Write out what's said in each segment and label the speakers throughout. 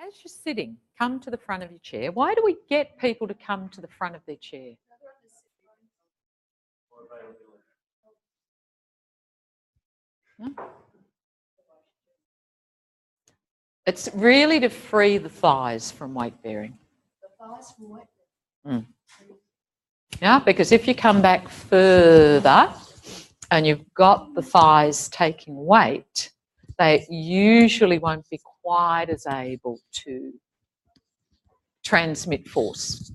Speaker 1: as you're sitting, come to the front of your chair. Why do we get people to come to the front of their chair? No? It's really to free the thighs from weight bearing.
Speaker 2: The thighs from weight bearing?
Speaker 1: Yeah, because if you come back further and you've got the thighs taking weight, they usually won't be quite as able to transmit force.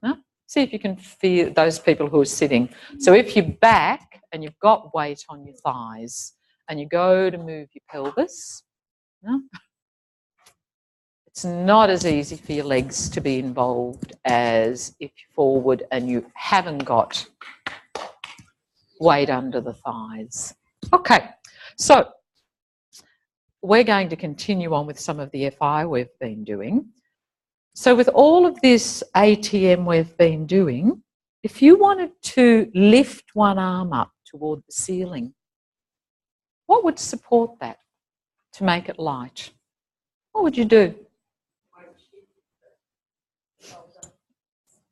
Speaker 1: No? See if you can feel those people who are sitting. So if you're back and you've got weight on your thighs and you go to move your pelvis, no? It's not as easy for your legs to be involved as if you're forward and you haven't got weight under the thighs. Okay, so we're going to continue on with some of the FI we've been doing. So with all of this ATM we've been doing, if you wanted to lift one arm up toward the ceiling, what would support that to make it light? What would you do?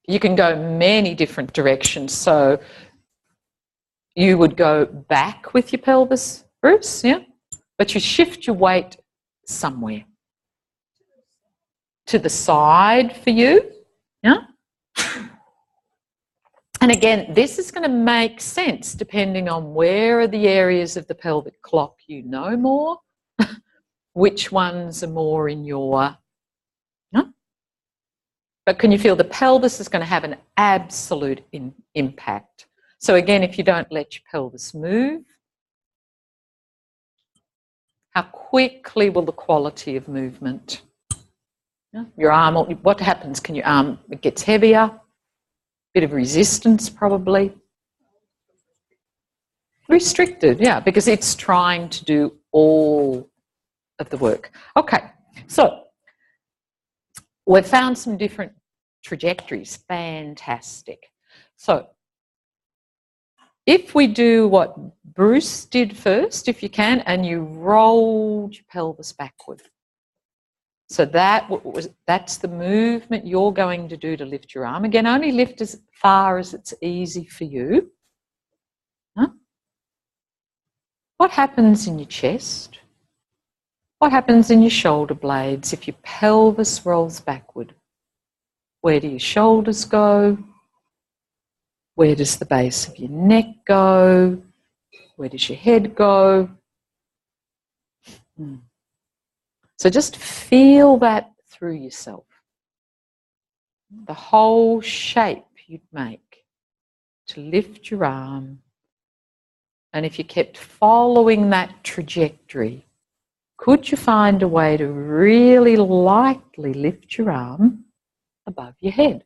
Speaker 1: You can go many different directions. So you would go back with your pelvis, Bruce, yeah? But you shift your weight somewhere. To the side for you, yeah? And again, this is going to make sense depending on where are the areas of the pelvic clock you know more, which ones are more in your... But can you feel the pelvis is going to have an absolute impact? So again, if you don't let your pelvis move, how quickly will the quality of movement? Your arm, what happens? Can your arm, it gets heavier, bit of resistance probably. Restricted, yeah, because it's trying to do all of the work. Okay, so we've found some different trajectories. Fantastic. So if we do what Bruce did first, if you can, and you rolled your pelvis backward. So that's the movement you're going to do to lift your arm. Again, only lift as far as it's easy for you. Huh? What happens in your chest? What happens in your shoulder blades if your pelvis rolls backward? Where do your shoulders go? Where does the base of your neck go? Where does your head go? So just feel that through yourself. The whole shape you'd make to lift your arm. And if you kept following that trajectory, could you find a way to really lightly lift your arm above your head?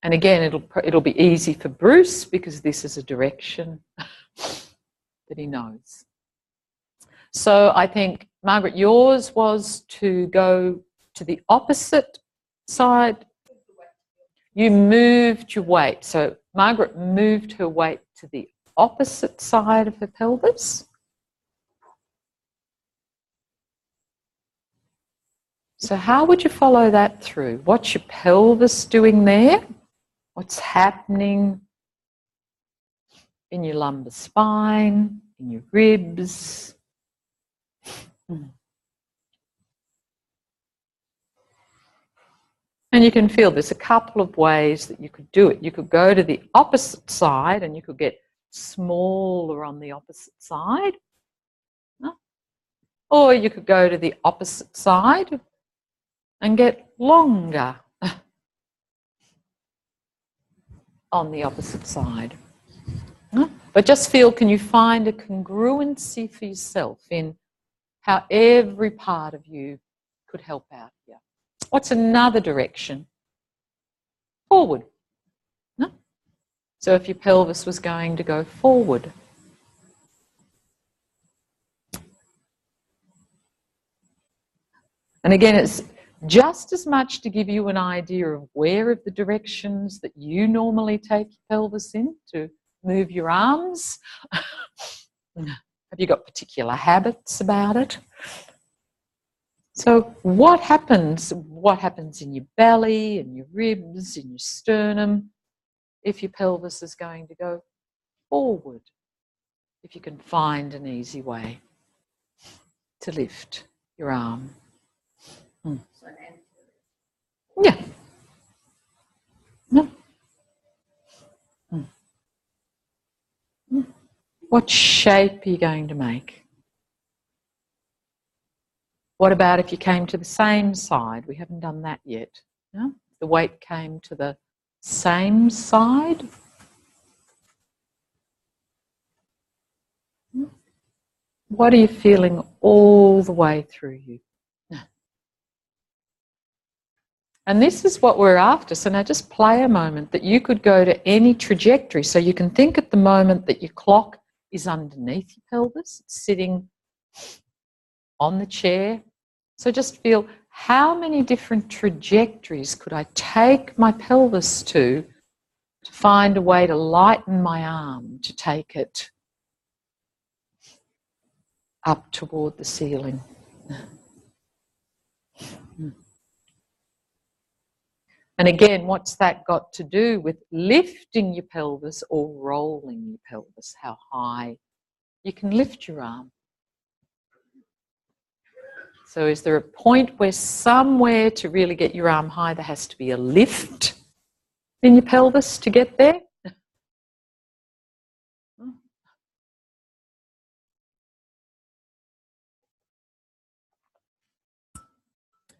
Speaker 1: And again, it'll be easy for Bruce because this is a direction that he knows. So I think, Margaret, yours was to go to the opposite side. You moved your weight. So Margaret moved her weight to the opposite side of her pelvis. So how would you follow that through? What's your pelvis doing there? What's happening in your lumbar spine, in your ribs? And you can feel there's a couple of ways that you could do it. You could go to the opposite side and you could get smaller on the opposite side. Or you could go to the opposite side and get longer on the opposite side. But just feel, can you find a congruency for yourself in how every part of you could help out here? What's another direction? Forward. No? So if your pelvis was going to go forward. And again, it's just as much to give you an idea of where of the directions that you normally take your pelvis in to move your arms. Have you got particular habits about it? So what happens? What happens in your belly, in your ribs, in your sternum, if your pelvis is going to go forward? If you can find an easy way to lift your arm. Yeah. No. What shape are you going to make? What about if you came to the same side? We haven't done that yet. No? The weight came to the same side. What are you feeling all the way through you? And this is what we're after. So now just play a moment that you could go to any trajectory. So you can think at the moment that your clock is underneath your pelvis, it's sitting on the chair. So just feel, how many different trajectories could I take my pelvis to find a way to lighten my arm, to take it up toward the ceiling. And again, what's that got to do with lifting your pelvis or rolling your pelvis? How high you can lift your arm. So is there a point where somewhere to really get your arm high, there has to be a lift in your pelvis to get there?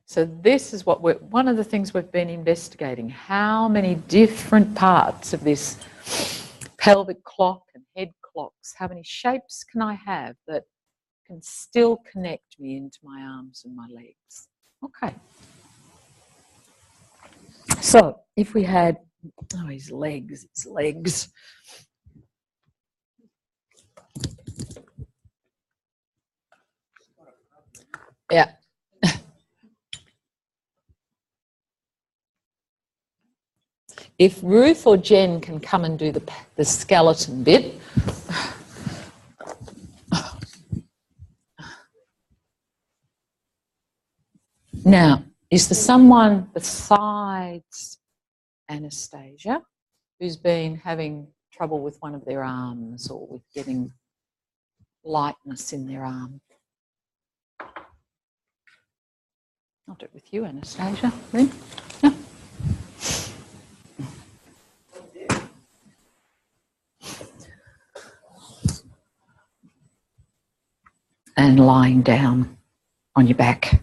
Speaker 1: So this is what one of the things we've been investigating. How many different parts of this pelvic clock and head clocks, how many shapes can I have that can still connect me into my arms and my legs? Okay. So if we had, oh, his legs. Yeah. If Ruth or Jen can come and do the skeleton bit. Now, is there someone besides Anastasia who's been having trouble with one of their arms or with getting lightness in their arm? I'll do it with you, Anastasia. Then. Yeah. And lying down on your back.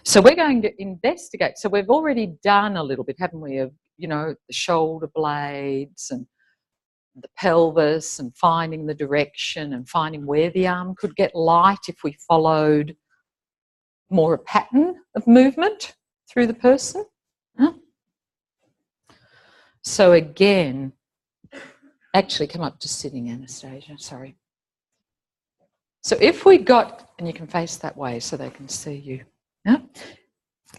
Speaker 1: So we're going to investigate. So we've already done a little bit, haven't we, of, you know, the shoulder blades and the pelvis and finding the direction and finding where the arm could get light if we followed more a pattern of movement through the person. Huh? So again, actually come up to sitting, Anastasia, sorry. So if we got, and you can face that way so they can see you. Yeah?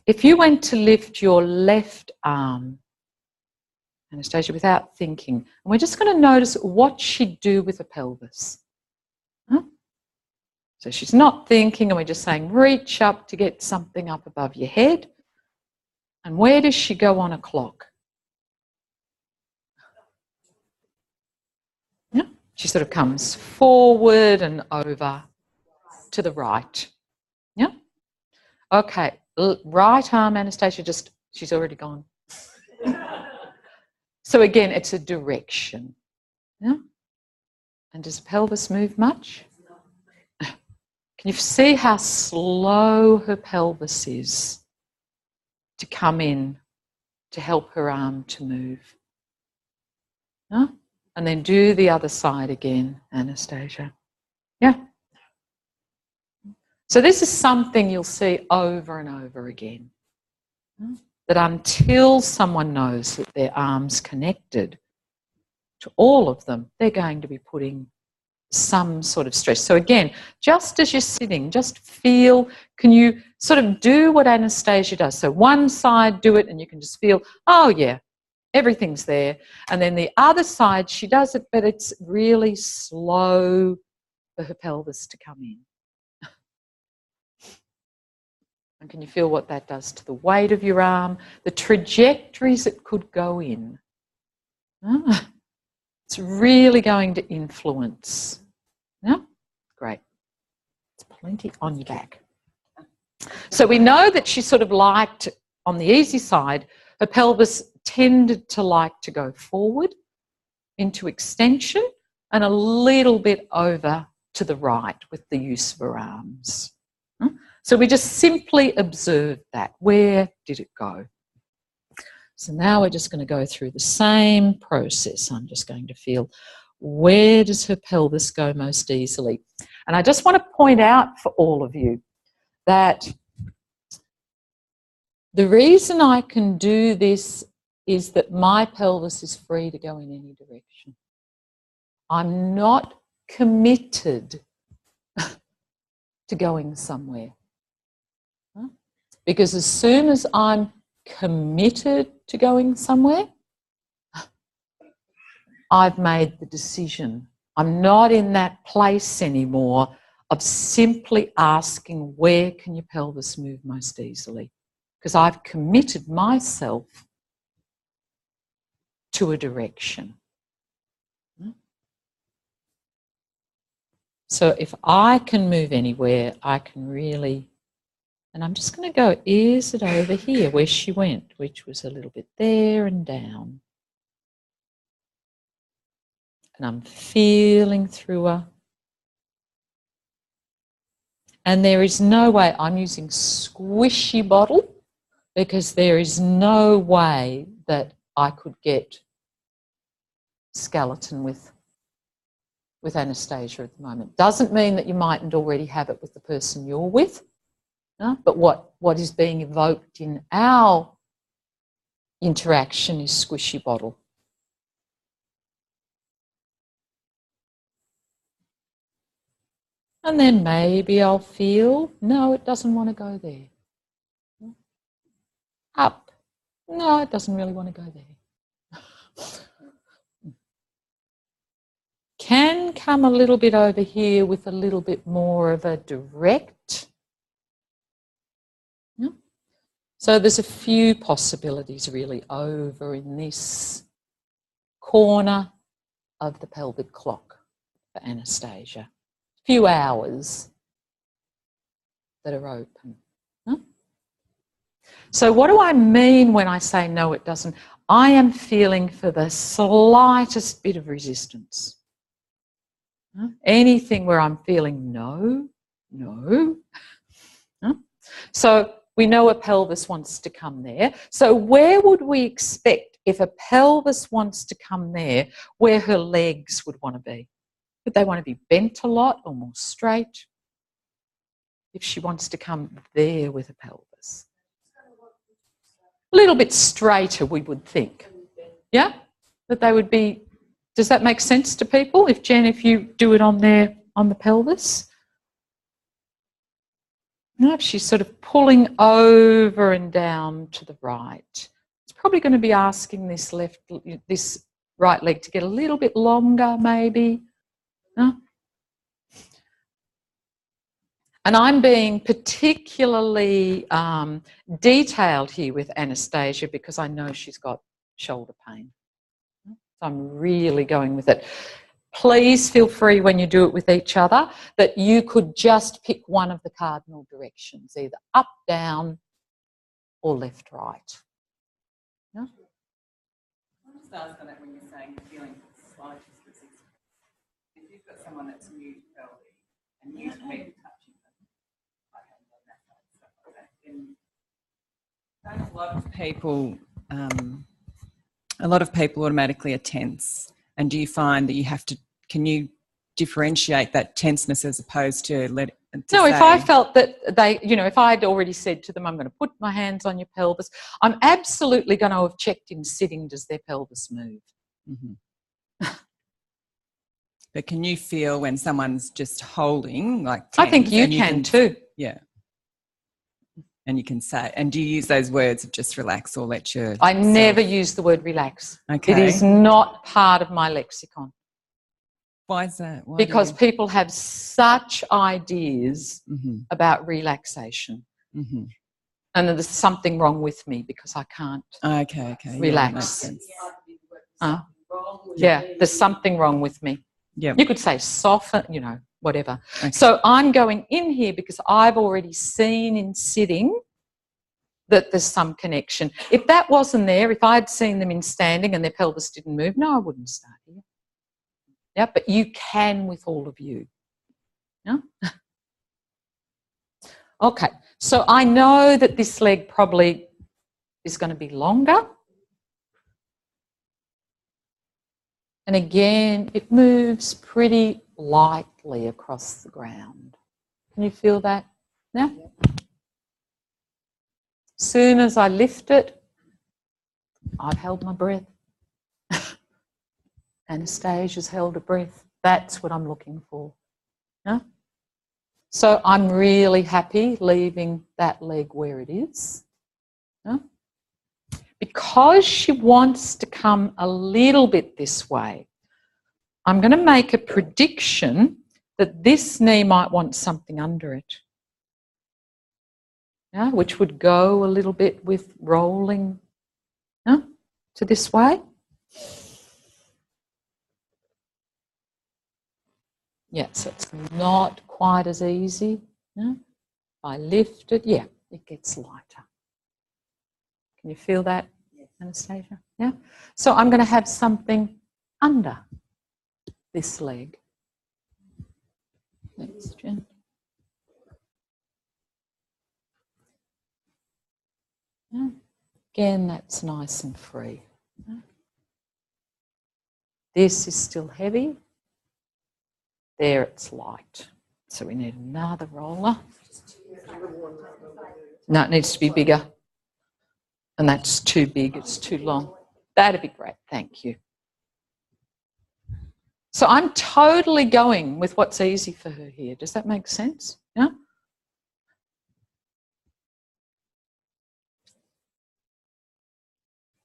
Speaker 1: If you went to lift your left arm, Anastasia, without thinking, and we're just going to notice what she'd do with the pelvis. Huh? So she's not thinking, and we're just saying reach up to get something up above your head. And where does she go on a clock? Yeah? She sort of comes forward and over to the right. Yeah? Okay, right arm, Anastasia, just, she's already gone. So again, it's a direction. Yeah? And does the pelvis move much? Can you see how slow her pelvis is to come in to help her arm to move? Yeah? And then do the other side again, Anastasia. Yeah? So this is something you'll see over and over again. That until someone knows that their arm's connected to all of them, they're going to be putting some sort of stress. So again, just as you're sitting, just feel, can you sort of do what Anastasia does? So one side, do it, and you can just feel, oh yeah, everything's there. And then the other side, she does it, but it's really slow for her pelvis to come in. And can you feel what that does to the weight of your arm, the trajectories it could go in? It's really going to influence. Yeah? Great. It's plenty on your back. So we know that she sort of liked, on the easy side, her pelvis tended to like to go forward into extension and a little bit over to the right with the use of her arms. So we just simply observed that. Where did it go? So now we're just going to go through the same process. I'm just going to feel, where does her pelvis go most easily? And I just want to point out for all of you that the reason I can do this is that my pelvis is free to go in any direction. I'm not committed to going somewhere. Because as soon as I'm committed to going somewhere, I've made the decision. I'm not in that place anymore of simply asking, where can your pelvis move most easily? Because I've committed myself to a direction. So if I can move anywhere, I can really... And I'm just going to go, is it over here where she went, which was a little bit there and down. And I'm feeling through her. And there is no way, I'm using squishy bottle because there is no way that I could get skeleton with Anastasia at the moment. Doesn't mean that you mightn't already have it with the person you're with. But what is being evoked in our interaction is squishy bottle. And then maybe I'll feel, no, it doesn't want to go there. Up. No, it doesn't really want to go there. Can come a little bit over here with a little bit more of a direct. So there's a few possibilities really over in this corner of the pelvic clock for Anastasia. A few hours that are open. So what do I mean when I say no, it doesn't? I am feeling for the slightest bit of resistance. Anything where I'm feeling no. So we know a pelvis wants to come there. So where would we expect, if a pelvis wants to come there, where her legs would want to be? Would they want to be bent a lot or more straight? If she wants to come there with a pelvis. A little bit straighter, we would think. Yeah? That they would be... Does that make sense to people? If Jen, if you do it on there, on the pelvis? No, she's sort of pulling over and down to the right. It's probably going to be asking this right leg to get a little bit longer, maybe. No? And I'm being particularly detailed here with Anastasia because I know she's got shoulder pain. So I'm really going with it. Please feel free when you do it with each other that you could just pick one of the cardinal directions, either up, down, or left, right. No?
Speaker 3: I'll just ask on that when you're saying feeling slightest resistance. If you've got someone that's new to pelvic and new to maybe touching them, like on that side, stuff like that, then don't a lot of people automatically are tense. And do you find that you have to, can you differentiate that tenseness as opposed to
Speaker 1: no, if I felt that they, if I had already said to them, I'm going to put my hands on your pelvis, I'm absolutely going to have checked in sitting, does their pelvis move?
Speaker 3: Mm-hmm. But can you feel when someone's just holding, like tense,
Speaker 1: I think you can too.
Speaker 3: Yeah. And you can say, and do you use those words of just relax or let your...
Speaker 1: I never use the word relax.
Speaker 3: Okay.
Speaker 1: It is not part of my lexicon.
Speaker 3: Why is that?
Speaker 1: Because people have such ideas
Speaker 3: mm-hmm.
Speaker 1: about relaxation.
Speaker 3: Mm-hmm.
Speaker 1: And then there's something wrong with me because I can't
Speaker 4: Okay, okay.
Speaker 1: relax.
Speaker 4: Yeah,
Speaker 1: Yeah, there's something wrong with me.
Speaker 4: yeah.
Speaker 1: You could say soften, you know, whatever.
Speaker 4: Okay.
Speaker 1: So I'm going in here because I've already seen in sitting that there's some connection. If that wasn't there, if I'd seen them in standing and their pelvis didn't move, no, I wouldn't start here. Yeah, but you can with all of you. Yeah? Okay, so I know that this leg probably is going to be longer. And again, it moves pretty lightly across the ground. Can you feel that now? Soon as I lift it, I've held my breath. Anastasia's held her breath. That's what I'm looking for. Yeah? So I'm really happy leaving that leg where it is. Yeah? Because she wants to come a little bit this way, I'm going to make a prediction that this knee might want something under it. Yeah, which would go a little bit with rolling, yeah, to this way. Yeah, so it's not quite as easy. Yeah. I lift it, yeah, it gets lighter. Can you feel that, Anastasia? Yeah. So I'm going to have something under this leg. Thanks, Jen. Yeah. Again, that's nice and free. Yeah. This is still heavy. There it's light. So we need another roller. No, it needs to be bigger. And that's too big, it's too long. That'd be great, thank you. So I'm totally going with what's easy for her here. Does that make sense? Yeah?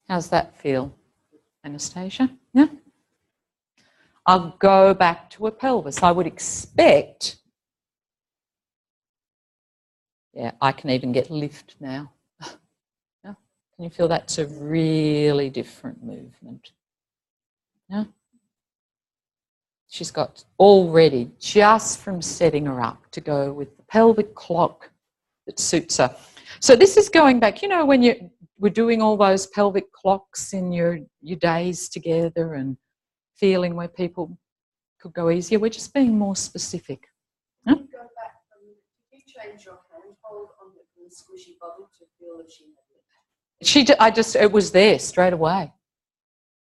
Speaker 1: How's that feel, Anastasia? Yeah? I'll go back to a pelvis. I would expect, yeah, I can even get lift now. Yeah? Can you feel that's a really different movement? Yeah? She's got already, just from setting her up, to go with the pelvic clock that suits her. So this is going back, you know, when you were doing all those pelvic clocks in your days together and feeling where people could go easier. We're just being more specific. Huh?
Speaker 2: Go back you change your hand hold on the squishy bubble to feel if she
Speaker 1: It was there straight away.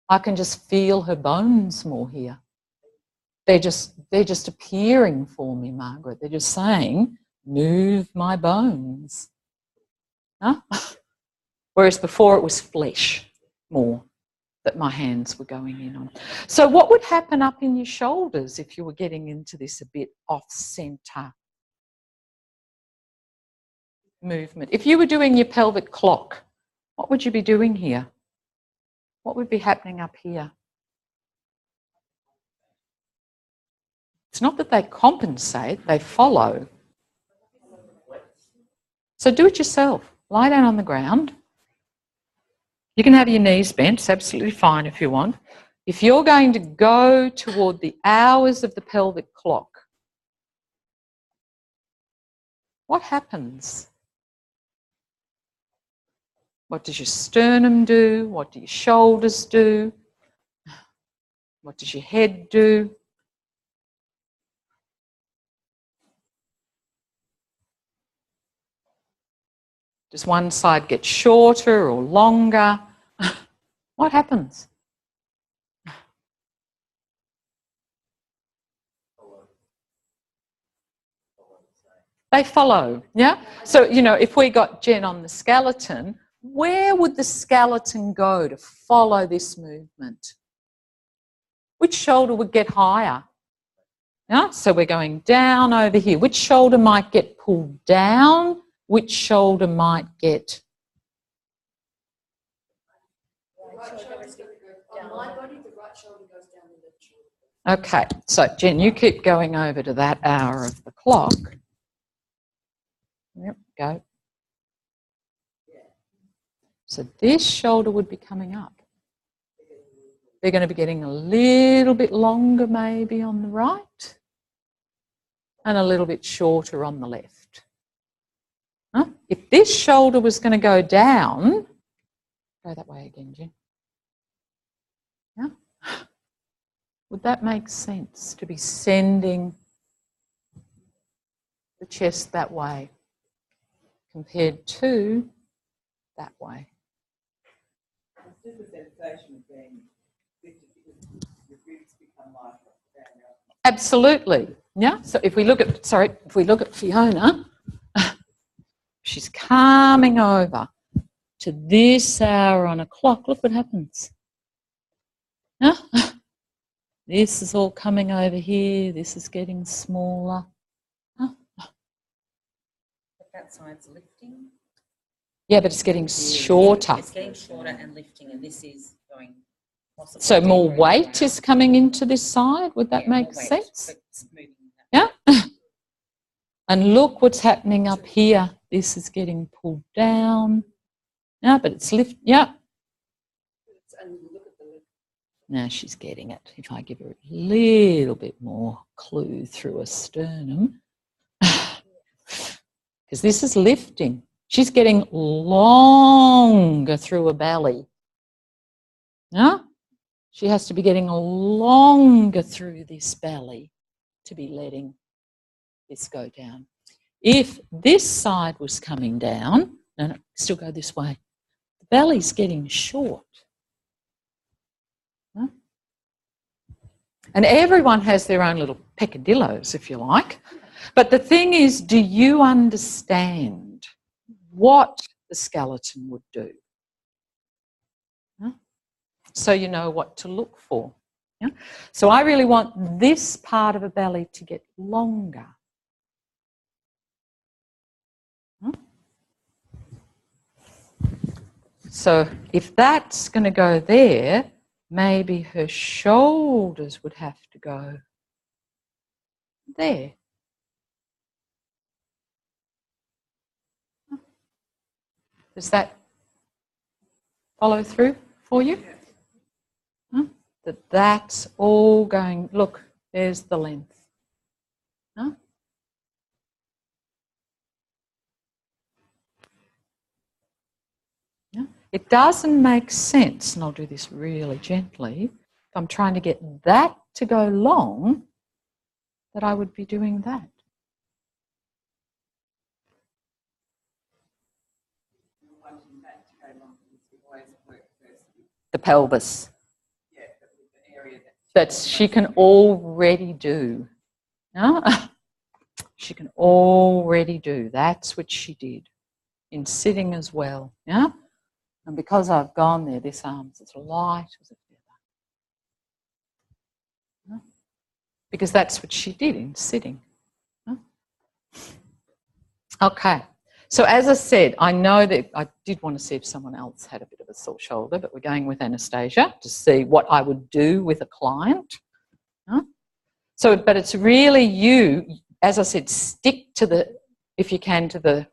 Speaker 1: I can just feel her bones more here. They're just appearing for me, Margaret. They're just saying, move my bones. Huh? Whereas before it was flesh more that my hands were going in on. So what would happen up in your shoulders if you were getting into this a bit off-centre movement? If you were doing your pelvic clock, what would you be doing here? What would be happening up here? It's not that they compensate, they follow. So do it yourself. Lie down on the ground. You can have your knees bent, it's absolutely fine if you want. If you're going to go toward the hours of the pelvic clock, what happens? What does your sternum do? What do your shoulders do? What does your head do? Does one side get shorter or longer? What happens? They follow, yeah? So, you know, if we got Jen on the skeleton, where would the skeleton go to follow this movement? Which shoulder would get higher? Yeah? So we're going down over here. Which shoulder might get pulled down? Which shoulder might get...
Speaker 2: On my body, the right shoulder goes down the left shoulder.
Speaker 1: Okay, so Jen, you keep going over to that hour of the clock. Yep, go. So this shoulder would be coming up. They're going to be getting a little bit longer maybe on the right and a little bit shorter on the left. Huh? If this shoulder was going to go down, go that way again, Jen. Yeah? Would that make sense to be sending the chest that way compared to that way?
Speaker 3: It's just a sensation of being lifted because your ribs become lighter.
Speaker 1: Absolutely. Yeah. So if we look at Fiona, she's coming over to this hour on a clock. Look what happens. Yeah? This is all coming over here. This is getting smaller. Huh?
Speaker 5: But that side's lifting.
Speaker 1: Yeah, but it's getting shorter.
Speaker 5: It's getting shorter and lifting, and this is going possibly.
Speaker 1: So more
Speaker 5: deeper
Speaker 1: weight is coming into this side. Would that make sense?
Speaker 5: But it's moving
Speaker 1: Yeah. And look what's happening up here. This is getting pulled down. Yeah, but it's lift. Yeah. Now she's getting it. If I give her a little bit more clue through a sternum, because this is lifting. She's getting longer through a belly. Yeah? She has to be getting longer through this belly to be letting this go down. If this side was coming down, no, still go this way. The belly's getting short. Huh? And everyone has their own little peccadillos, if you like. But the thing is, do you understand what the skeleton would do? Huh? So you know what to look for. Yeah? So I really want this part of a belly to get longer. Huh? So if that's going to go there, maybe her shoulders would have to go there. Does that follow through for you? Huh? That's all going, look, there's the length. Huh? Yeah? It doesn't make sense, and I'll do this really gently, if I'm trying to get that to go long, that I would be doing that. The pelvis.
Speaker 3: Yeah, the area
Speaker 1: That she can already do. Yeah? She can already do. That's what she did in sitting as well. Yeah? And because I've gone there, this arm's as light as a feather. Yeah? Because that's what she did in sitting. Yeah? Okay. So as I said, I know that I did want to see if someone else had a bit of a sore shoulder, but we're going with Anastasia to see what I would do with a client. Huh? So, but it's really you, as I said, stick to the, if you can, to the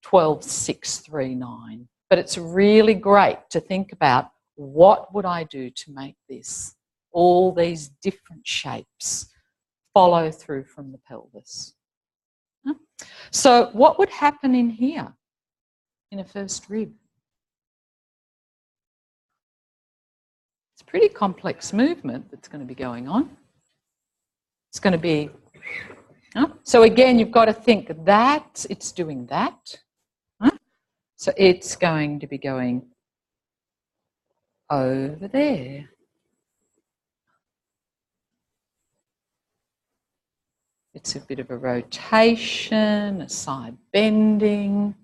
Speaker 1: 12-6-3-9. But it's really great to think about what would I do to make this, all these different shapes, follow through from the pelvis. Huh? So what would happen in here, in a first rib? It's a pretty complex movement that's going to be going on. It's going to be, so again, you've got to think that it's doing that. So it's going to be going over there. It's a bit of a rotation, a side bending.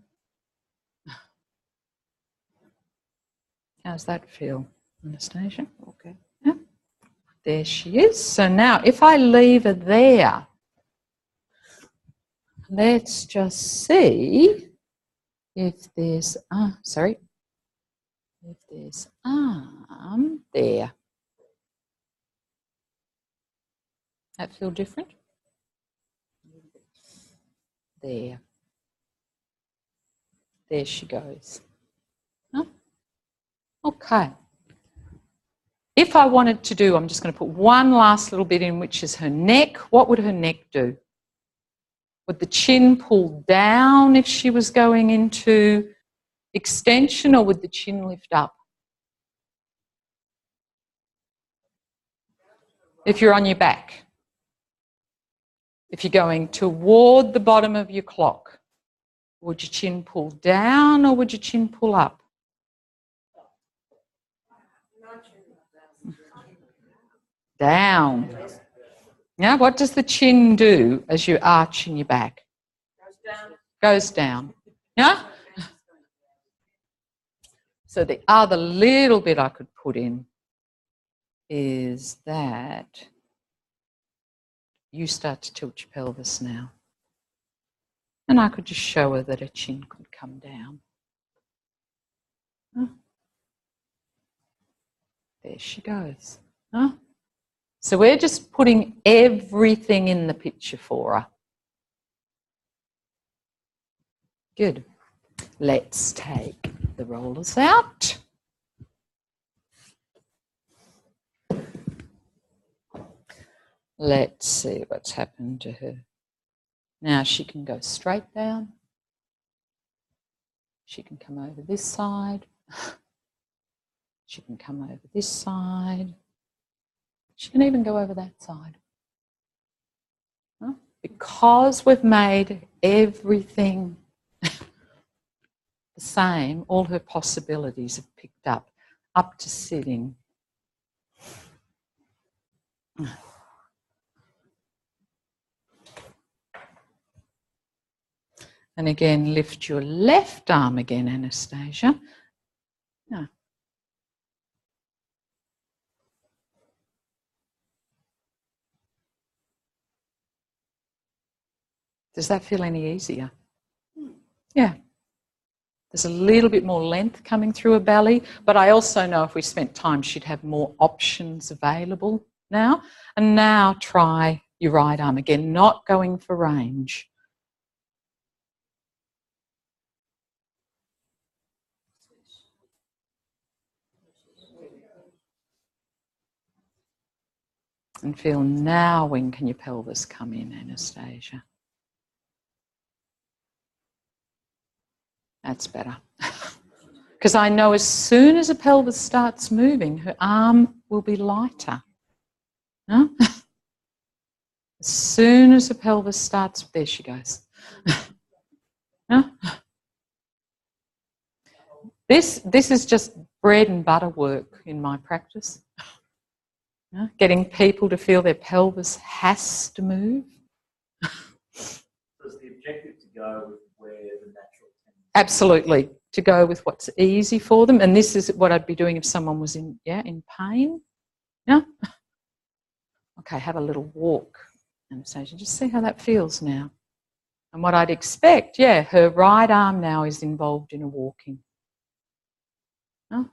Speaker 1: How's that feel, Anastasia? Okay. Yeah. There she is. So now if I leave her there, let's just see if there's, if there's arm there. That feel different? There. There she goes. Huh? Okay. If I wanted to do, I'm just going to put one last little bit in, which is her neck. What would her neck do? Would the chin pull down if she was going into extension, or would the chin lift up? If you're on your back. If you're going toward the bottom of your clock, would your chin pull down or would your chin pull up? Down. Now, what does the chin do as you arch in your back? Goes down. Yeah? So the other little bit I could put in is that you start to tilt your pelvis now. And I could just show her that her chin could come down. Huh? There she goes. Huh? So we're just putting everything in the picture for her. Good. Let's take the rollers out. Let's see what's happened to her. Now she can go straight down. She can come over this side. She can come over this side. She can even go over that side. Huh? Because we've made everything the same, all her possibilities have picked up to sitting. And again, lift your left arm again, Anastasia. Yeah. Does that feel any easier? Yeah. There's a little bit more length coming through her belly, but I also know if we spent time, she'd have more options available now. And now try your right arm again, not going for range. And feel now, when can your pelvis come in, Anastasia? That's better. Because I know as soon as the pelvis starts moving, her arm will be lighter. No? As soon as the pelvis starts, there she goes. No? This is just bread and butter work in my practice. No? Getting people to feel their pelvis has to move.
Speaker 6: So is the objective to go with where the natural tendency?
Speaker 1: Absolutely, to go with what's easy for them. And this is what I'd be doing if someone was in pain. Yeah? Okay, have a little walk, Anastasia. Just see how that feels now. And what I'd expect, her right arm now is involved in a walking. Oh.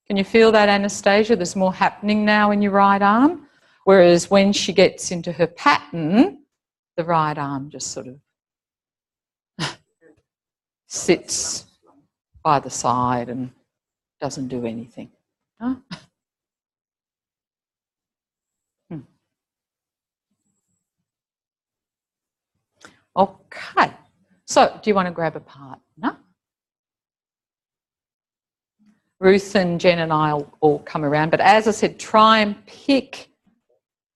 Speaker 1: Can you feel that, Anastasia? There's more happening now in your right arm. Whereas when she gets into her pattern, the right arm just sort of sits by the side and doesn't do anything. Huh? Okay. So, do you want to grab a partner? Ruth and Jen and I will all come around. But as I said, try and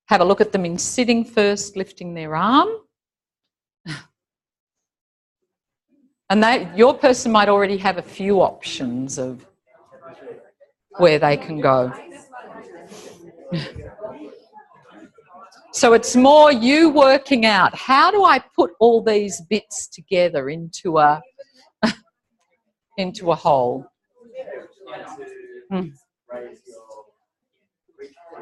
Speaker 1: have a look at them in sitting first, lifting their arm. And your person might already have a few options of where they can go. So it's more you working out, how do I put all these bits together into a whole?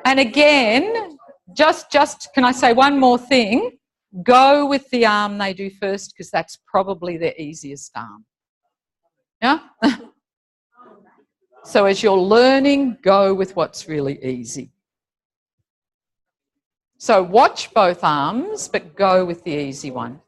Speaker 1: And again, just can I say one more thing? Go with the arm they do first, because that's probably their easiest arm. Yeah? So as you're learning, go with what's really easy. So watch both arms, but go with the easy one.